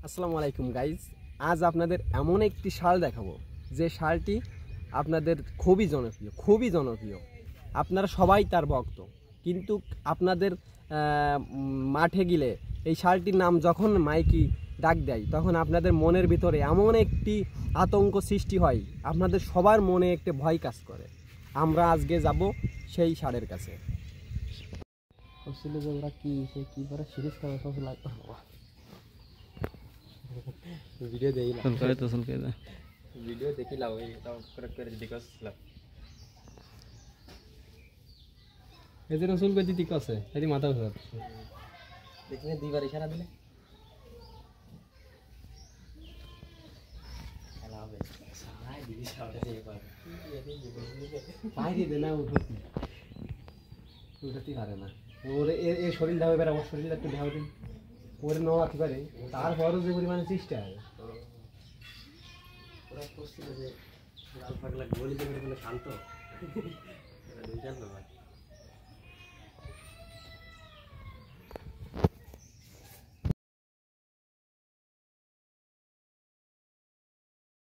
আসসালামু আলাইকুম গাইজ, আজ আপনাদের এমন একটি শাল দেখাবো যে শালটি আপনাদের খুবই জনপ্রিয়। আপনারা সবাই তার ভক্ত, কিন্তু আপনাদের মাঠে গেলে এই শালটির নাম যখন মাইকি ডাক দেয় তখন আপনাদের মনের ভিতরে এমন একটি আতঙ্ক সৃষ্টি হয়, আপনাদের সবার মনে একটি ভয় কাজ করে। আমরা আজকে যাব সেই শালের কাছে। ভিডিও দেখিলাম এই যে রসুল কই দিতে কছে এদি মাথা ঘুরাচ্ছে দেখলে দুইবার ইশারা দিলে খেলা হবে সারাই দিবি সামনে দিয়ে পারে বাইরে দে না উঠতে পারে না ওরে এর শরীর ধাবে বেরা ওর শরীরটা একটু ধাবে দিন ওরে ন আতে পারে তারপরও যে পরিমাণে চেষ্টা হয় ওরা করছিল যে লাল পাগলা গলি থেকে বলে শান্ত এটা দুই জান না